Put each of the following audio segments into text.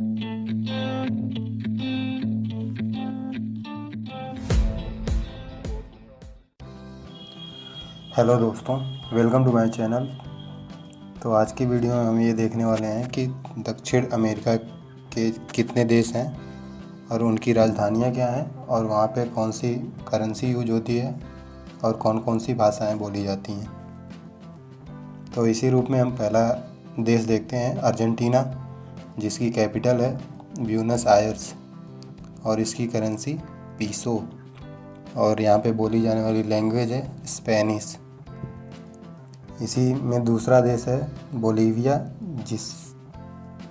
Hello दोस्तों, welcome to my channel. तो आज की वीडियो में हम ये देखने वाले हैं कि दक्षिण अमेरिका के कितने देश हैं और उनकी राजधानियाँ क्या हैं और वहाँ पे कौन सी करेंसी यूज होती है और कौन कौन सी भाषाएं बोली जाती हैं। तो इसी रूप में हम पहला देश देखते हैं, अर्जेंटीना, जिसकी कैपिटल है ब्यूनस आयर्स और इसकी करेंसी पीसो और यहाँ पे बोली जाने वाली लैंग्वेज है स्पेनिश। इसी में दूसरा देश है बोलीविया,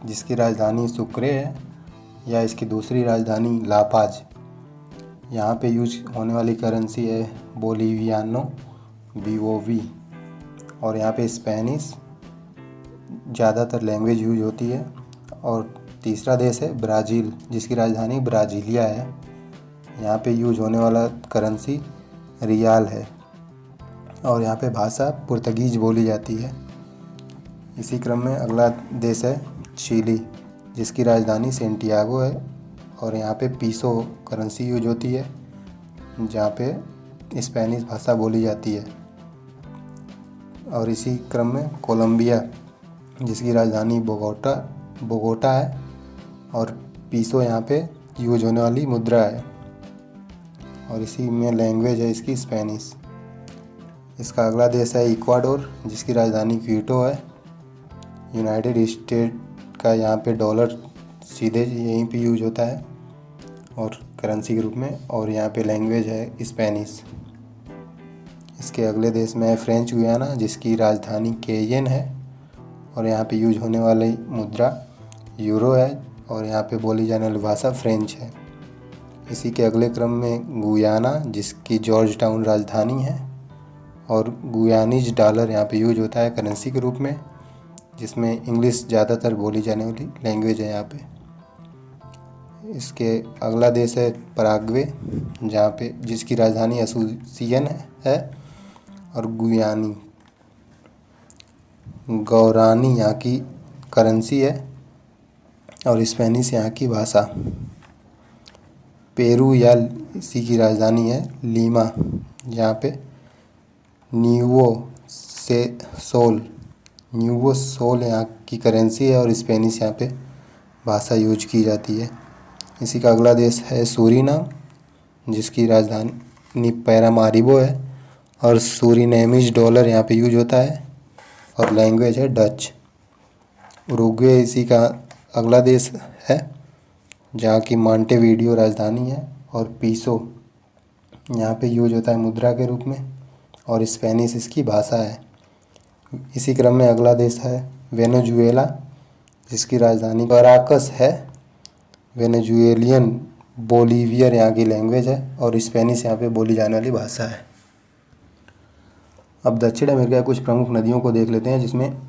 जिसकी राजधानी सुक्रे है या इसकी दूसरी राजधानी लापाज। यहाँ पे यूज होने वाली करेंसी है बोलीवियानो बीओवी और यहाँ पे स्पेनिश ज़्यादातर लैंग्वेज यूज होती है। और तीसरा देश है ब्राज़ील, जिसकी राजधानी ब्राज़ीलिया है। यहाँ पे यूज होने वाला करेंसी रियाल है और यहाँ पे भाषा पुर्तगीज बोली जाती है। इसी क्रम में अगला देश है चिली, जिसकी राजधानी सेंटियागो है और यहाँ पे पीसो करेंसी यूज होती है, जहाँ पे स्पेनिश भाषा बोली जाती है। और इसी क्रम में कोलंबिया, जिसकी राजधानी बोगोटा है और पीसो यहाँ पे यूज होने वाली मुद्रा है और इसी में लैंग्वेज है इसकी स्पेनिश। इसका अगला देश है इक्वाडोर, जिसकी राजधानी क्विटो है। यूनाइटेड स्टेट का यहाँ पे डॉलर सीधे यहीं पे यूज होता है और करेंसी के रूप में, और यहाँ पे लैंग्वेज है स्पेनिश। इसके अगले देश में है फ्रेंच गुयाना, जिसकी राजधानी केयन है और यहाँ पे यूज होने वाली मुद्रा यूरो है और यहाँ पे बोली जाने वाली भाषा फ्रेंच है। इसी के अगले क्रम में गुयाना, जिसकी जॉर्ज टाउन राजधानी है और गुयानीज डॉलर यहाँ पे यूज होता है करेंसी के रूप में, जिसमें इंग्लिश ज़्यादातर बोली जाने वाली लैंग्वेज है यहाँ पे। इसके अगला देश है पराग्वे, जहाँ पे जिसकी राजधानी असूसियन है और गौरानी यहाँ की करेंसी है और स्पेनिश यहाँ की भाषा। पेरू या इसी की राजधानी है लीमा, जहाँ पे न्यूवो सोल यहाँ की करेंसी है और स्पेनिश यहाँ पे भाषा यूज की जाती है। इसी का अगला देश है सूरीनाम, जिसकी राजधानी पैरामारिबो है और सूरीनेमीज डॉलर यहाँ पे यूज होता है और लैंग्वेज है डच। उरुग्वे इसी का अगला देश है, जहाँ की मॉन्टेविडियो राजधानी है और पीसो यहाँ पे यूज होता है मुद्रा के रूप में और स्पेनिश इसकी भाषा है। इसी क्रम में अगला देश है वेनेजुएला, जिसकी राजधानी काराकस है। वेनेजुएलियन बोलीवियर यहाँ की लैंग्वेज है और स्पेनिश यहाँ पे बोली जाने वाली भाषा है। अब दक्षिण अमेरिका की कुछ प्रमुख नदियों को देख लेते हैं, जिसमें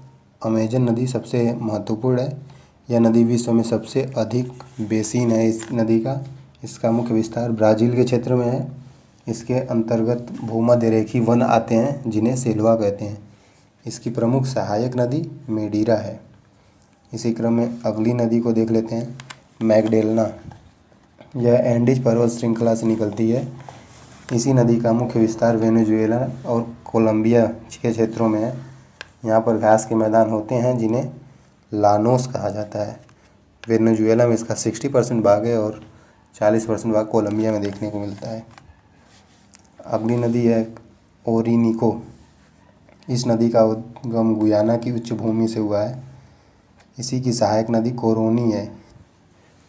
अमेजन नदी सबसे महत्वपूर्ण है। यह नदी विश्व में सबसे अधिक बेसिन है इस नदी का। इसका मुख्य विस्तार ब्राज़ील के क्षेत्र में है। इसके अंतर्गत भूमध्यरेखीय वन आते हैं, जिन्हें सेल्वा कहते हैं। इसकी प्रमुख सहायक नदी मेडीरा है। इसी क्रम में अगली नदी को देख लेते हैं, मैगडेलना। यह एंडीज पर्वत श्रृंखला से निकलती है। इसी नदी का मुख्य विस्तार वेनेजुएला और कोलंबिया के क्षेत्रों में है। यहाँ पर घास के मैदान होते हैं, जिन्हें लानोस कहा जाता है। वेनेजुएला में इसका 60% भाग है और 40% भाग कोलंबिया में देखने को मिलता है। अगली नदी है ओरिनिको। इस नदी का उद्गम गुयाना की उच्च भूमि से हुआ है। इसी की सहायक नदी कोरोनी है,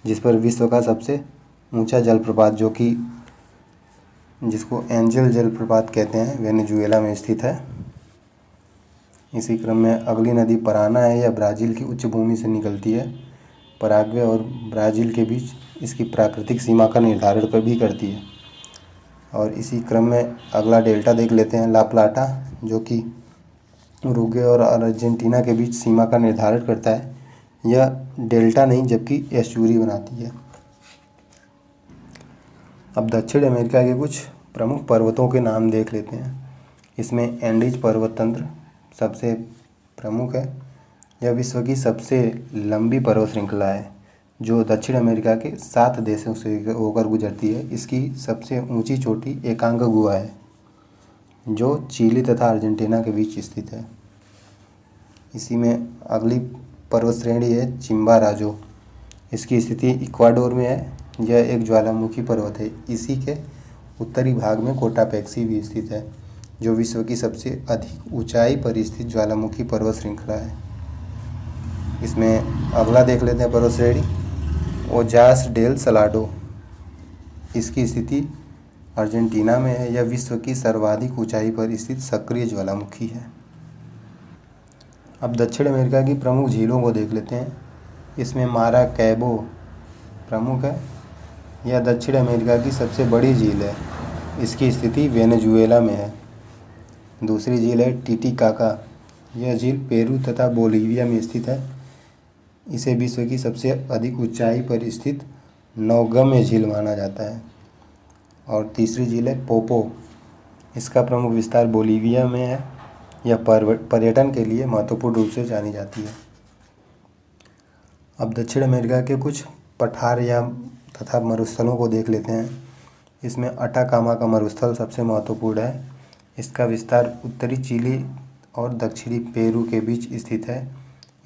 जिस पर विश्व का सबसे ऊंचा जलप्रपात, जिसको एंजल जलप्रपात कहते हैं, वेनेजुएला में स्थित है। इसी क्रम में अगली नदी पराना है। यह ब्राज़ील की उच्च भूमि से निकलती है। पराग्वे और ब्राज़ील के बीच इसकी प्राकृतिक सीमा का निर्धारण भी करती है। और इसी क्रम में अगला डेल्टा देख लेते हैं, ला प्लाटा, जो कि उरुग्वे और अर्जेंटीना के बीच सीमा का निर्धारण करता है। यह डेल्टा नहीं जबकि एस्चुरी बनाती है। अब दक्षिण अमेरिका के कुछ प्रमुख पर्वतों के नाम देख लेते हैं। इसमें एंडीज पर्वत तंत्र सबसे प्रमुख है। यह विश्व की सबसे लंबी पर्वत श्रृंखला है, जो दक्षिण अमेरिका के 7 देशों से होकर गुजरती है। इसकी सबसे ऊंची चोटी एकांकागुआ है, जो चिली तथा अर्जेंटीना के बीच स्थित है। इसी में अगली पर्वत श्रेणी है चिम्बाराजो। इसकी स्थिति इक्वाडोर में है। यह एक ज्वालामुखी पर्वत है। इसी के उत्तरी भाग में कोटापेक्सी भी स्थित है, जो विश्व की सबसे अधिक ऊंचाई पर स्थित ज्वालामुखी पर्वत श्रृंखला है। इसमें अगला देख लेते हैं पर्वत श्रेणी ओजास डेल सलाडो। इसकी स्थिति अर्जेंटीना में है। यह विश्व की सर्वाधिक ऊंचाई पर स्थित सक्रिय ज्वालामुखी है। अब दक्षिण अमेरिका की प्रमुख झीलों को देख लेते हैं। इसमें माराकैबो प्रमुख है। यह दक्षिण अमेरिका की सबसे बड़ी झील है। इसकी स्थिति वेनेजुएला में है। दूसरी झील है टिटिकाका। यह झील पेरू तथा बोलीविया में स्थित है। इसे विश्व की सबसे अधिक ऊंचाई पर स्थित नौगम्य झील माना जाता है। और तीसरी झील है पोपो। इसका प्रमुख विस्तार बोलीविया में है। यह पर्यटन के लिए महत्वपूर्ण रूप से जानी जाती है। अब दक्षिण अमेरिका के कुछ पठार या तथा मरुस्थलों को देख लेते हैं। इसमें अटाकामा का मरुस्थल सबसे महत्वपूर्ण है। इसका विस्तार उत्तरी चिली और दक्षिणी पेरू के बीच स्थित है।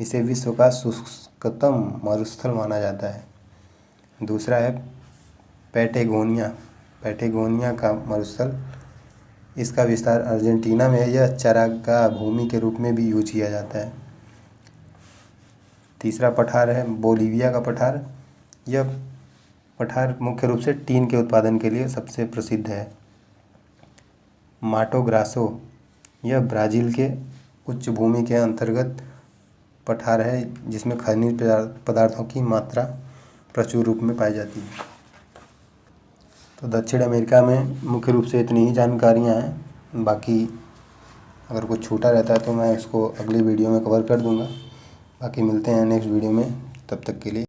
इसे विश्व का शुष्कतम मरुस्थल माना जाता है। दूसरा है पैटेगोनिया का मरुस्थल। इसका विस्तार अर्जेंटीना में है। यह चरागाह भूमि के रूप में भी यूज किया जाता है। तीसरा पठार है बोलीविया का पठार। यह पठार मुख्य रूप से टीन के उत्पादन के लिए सबसे प्रसिद्ध है। माटो ग्रासो यह ब्राज़ील के उच्च भूमि के अंतर्गत पठार है, जिसमें खनिज पदार्थों की मात्रा प्रचुर रूप में पाई जाती है। तो दक्षिण अमेरिका में मुख्य रूप से इतनी ही जानकारियाँ हैं। बाकी अगर कुछ छूटा रहता है तो मैं इसको अगली वीडियो में कवर कर दूँगा। बाकी मिलते हैं नेक्स्ट वीडियो में। तब तक के लिए